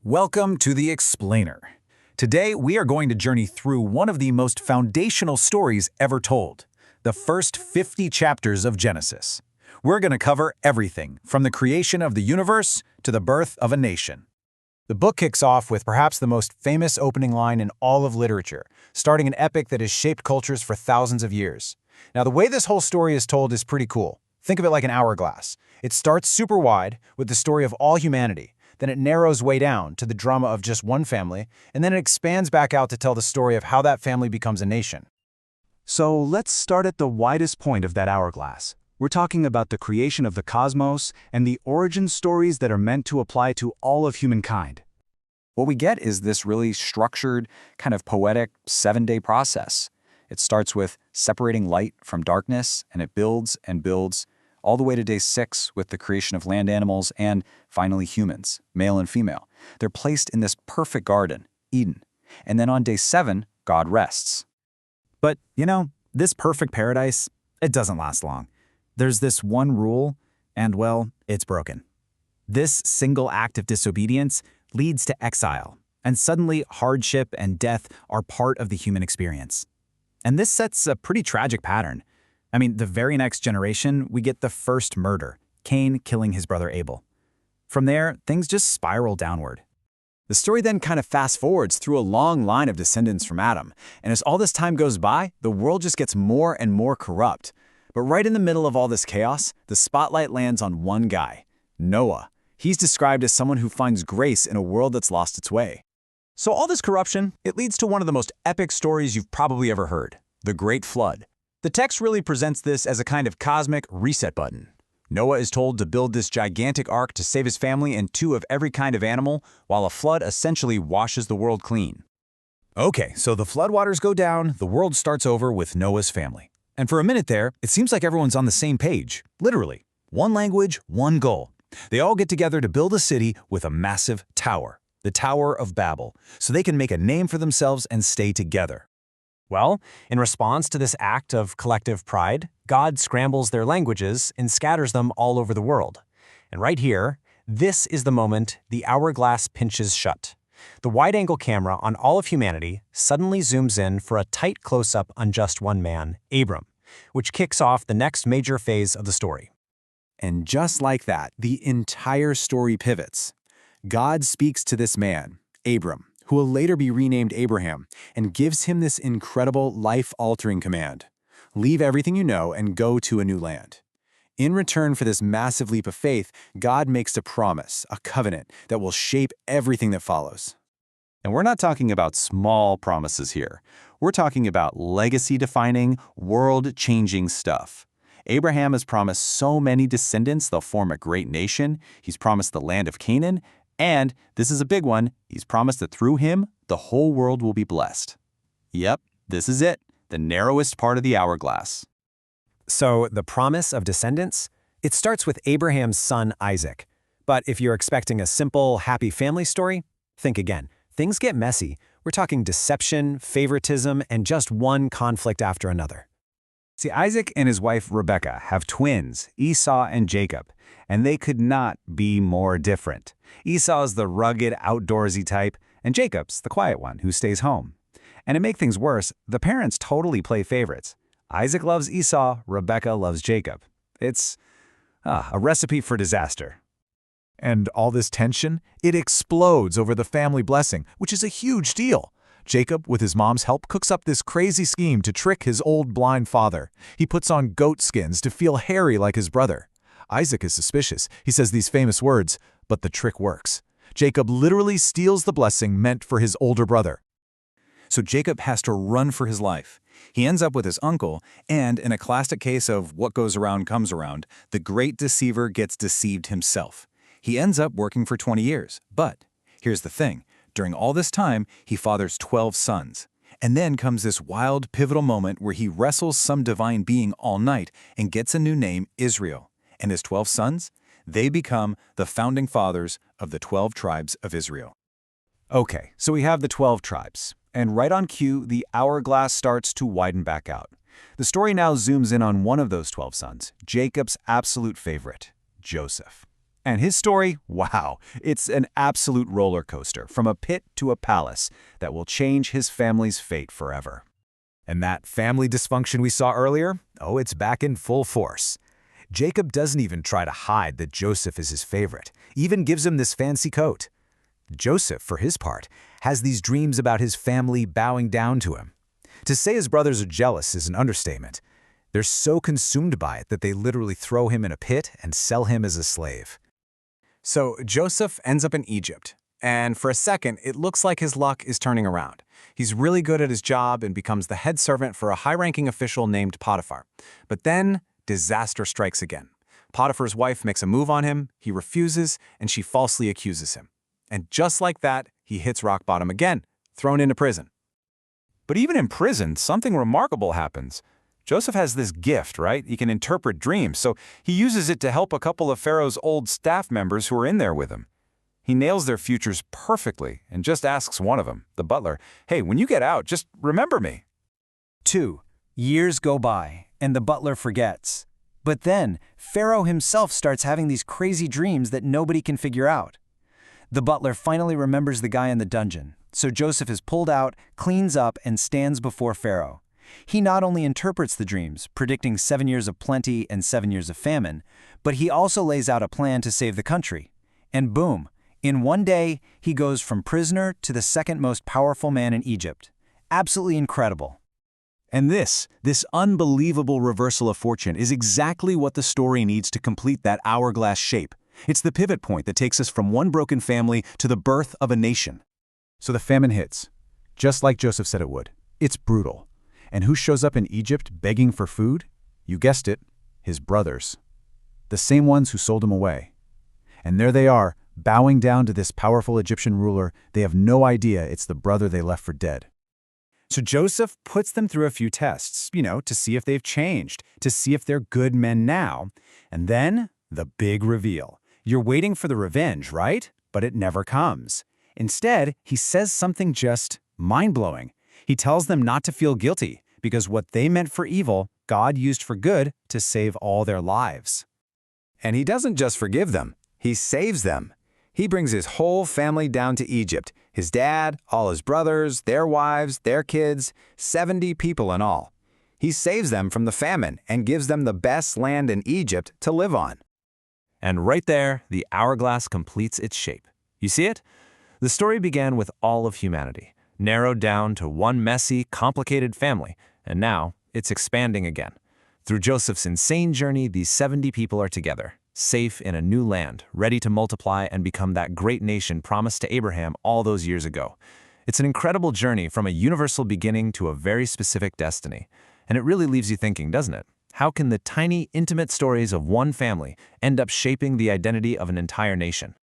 Welcome to The Explainer. Today, we are going to journey through one of the most foundational stories ever told, the first 50 chapters of Genesis. We're going to cover everything, from the creation of the universe to the birth of a nation. The book kicks off with perhaps the most famous opening line in all of literature, starting an epic that has shaped cultures for thousands of years. Now, the way this whole story is told is pretty cool. Think of it like an hourglass. It starts super wide with the story of all humanity. Then it narrows way down to the drama of just one family, and then it expands back out to tell the story of how that family becomes a nation. So let's start at the widest point of that hourglass. We're talking about the creation of the cosmos and the origin stories that are meant to apply to all of humankind. What we get is this really structured, kind of poetic 7-day process. It starts with separating light from darkness, and it builds and builds, all the way to day 6 with the creation of land animals and, finally, humans, male and female. They're placed in this perfect garden, Eden. And then on day 7, God rests. But, this perfect paradise, it doesn't last long. There's this one rule, and well, it's broken. This single act of disobedience leads to exile, and suddenly hardship and death are part of the human experience. And this sets a pretty tragic pattern. The very next generation, we get the first murder, Cain killing his brother Abel. From there, things just spiral downward. The story then kind of fast-forwards through a long line of descendants from Adam, and as all this time goes by, the world just gets more and more corrupt. But right in the middle of all this chaos, the spotlight lands on one guy, Noah. He's described as someone who finds grace in a world that's lost its way. So all this corruption, it leads to one of the most epic stories you've probably ever heard, the Great Flood. The text really presents this as a kind of cosmic reset button. Noah is told to build this gigantic ark to save his family and 2 of every kind of animal, while a flood essentially washes the world clean. Okay, so the floodwaters go down, the world starts over with Noah's family. And for a minute there, it seems like everyone's on the same page, literally. One language, one goal. They all get together to build a city with a massive tower, the Tower of Babel, so they can make a name for themselves and stay together. Well, in response to this act of collective pride, God scrambles their languages and scatters them all over the world. And right here, this is the moment the hourglass pinches shut. The wide-angle camera on all of humanity suddenly zooms in for a tight close-up on just one man, Abram, which kicks off the next major phase of the story. And just like that, the entire story pivots. God speaks to this man, Abram, who will later be renamed Abraham, and gives him this incredible life-altering command. Leave everything you know and go to a new land. In return for this massive leap of faith, God makes a promise, a covenant, that will shape everything that follows. And we're not talking about small promises here. We're talking about legacy-defining, world-changing stuff. Abraham has promised so many descendants they'll form a great nation. He's promised the land of Canaan. And, this is a big one, he's promised that through him, the whole world will be blessed. Yep, this is it, the narrowest part of the hourglass. So, the promise of descendants? It starts with Abraham's son Isaac. But if you're expecting a simple, happy family story, think again. Things get messy. We're talking deception, favoritism, and just one conflict after another. See, Isaac and his wife Rebekah have twins, Esau and Jacob, and they could not be more different. Esau's the rugged, outdoorsy type, and Jacob's the quiet one who stays home. And to make things worse, the parents totally play favorites. Isaac loves Esau, Rebekah loves Jacob. It's a recipe for disaster. And all this tension, it explodes over the family blessing, which is a huge deal. Jacob, with his mom's help, cooks up this crazy scheme to trick his old blind father. He puts on goat skins to feel hairy like his brother. Isaac is suspicious. He says these famous words, but the trick works. Jacob literally steals the blessing meant for his older brother. So Jacob has to run for his life. He ends up with his uncle, and in a classic case of what goes around comes around, the great deceiver gets deceived himself. He ends up working for 20 years, but here's the thing. During all this time, he fathers 12 sons. And then comes this wild, pivotal moment where he wrestles some divine being all night and gets a new name, Israel. And his 12 sons? They become the founding fathers of the 12 tribes of Israel. Okay, so we have the 12 tribes. And right on cue, the hourglass starts to widen back out. The story now zooms in on one of those 12 sons, Jacob's absolute favorite, Joseph. And his story, wow, it's an absolute roller coaster from a pit to a palace that will change his family's fate forever. And that family dysfunction we saw earlier, oh, it's back in full force. Jacob doesn't even try to hide that Joseph is his favorite, even gives him this fancy coat. Joseph, for his part, has these dreams about his family bowing down to him. To say his brothers are jealous is an understatement. They're so consumed by it that they literally throw him in a pit and sell him as a slave. So Joseph ends up in Egypt, and for a second, it looks like his luck is turning around. He's really good at his job and becomes the head servant for a high-ranking official named Potiphar. But then, disaster strikes again. Potiphar's wife makes a move on him, he refuses, and she falsely accuses him. And just like that, he hits rock bottom again, thrown into prison. But even in prison, something remarkable happens. Joseph has this gift, right? He can interpret dreams, so he uses it to help a couple of Pharaoh's old staff members who are in there with him. He nails their futures perfectly and just asks one of them, the butler, "Hey, when you get out, just remember me." 2. Years go by, and the butler forgets. But then, Pharaoh himself starts having these crazy dreams that nobody can figure out. The butler finally remembers the guy in the dungeon, so Joseph is pulled out, cleans up, and stands before Pharaoh. He not only interprets the dreams, predicting 7 years of plenty and 7 years of famine, but he also lays out a plan to save the country. And boom, in one day, he goes from prisoner to the second most powerful man in Egypt. Absolutely incredible. And this unbelievable reversal of fortune is exactly what the story needs to complete that hourglass shape. It's the pivot point that takes us from one broken family to the birth of a nation. So the famine hits, just like Joseph said it would. It's brutal. And who shows up in Egypt begging for food? You guessed it, his brothers. The same ones who sold him away. And there they are, bowing down to this powerful Egyptian ruler. They have no idea it's the brother they left for dead. So Joseph puts them through a few tests, to see if they've changed, to see if they're good men now. And then, the big reveal. You're waiting for the revenge, right? But it never comes. Instead, he says something just mind-blowing. He tells them not to feel guilty, because what they meant for evil, God used for good to save all their lives. And he doesn't just forgive them, he saves them. He brings his whole family down to Egypt, his dad, all his brothers, their wives, their kids, 70 people in all. He saves them from the famine and gives them the best land in Egypt to live on. And right there, the hourglass completes its shape. You see it? The story began with all of humanity, narrowed down to one messy, complicated family, and now it's expanding again. Through Joseph's insane journey, these 70 people are together, safe in a new land, ready to multiply and become that great nation promised to Abraham all those years ago. It's an incredible journey from a universal beginning to a very specific destiny. And it really leaves you thinking, doesn't it? How can the tiny, intimate stories of one family end up shaping the identity of an entire nation?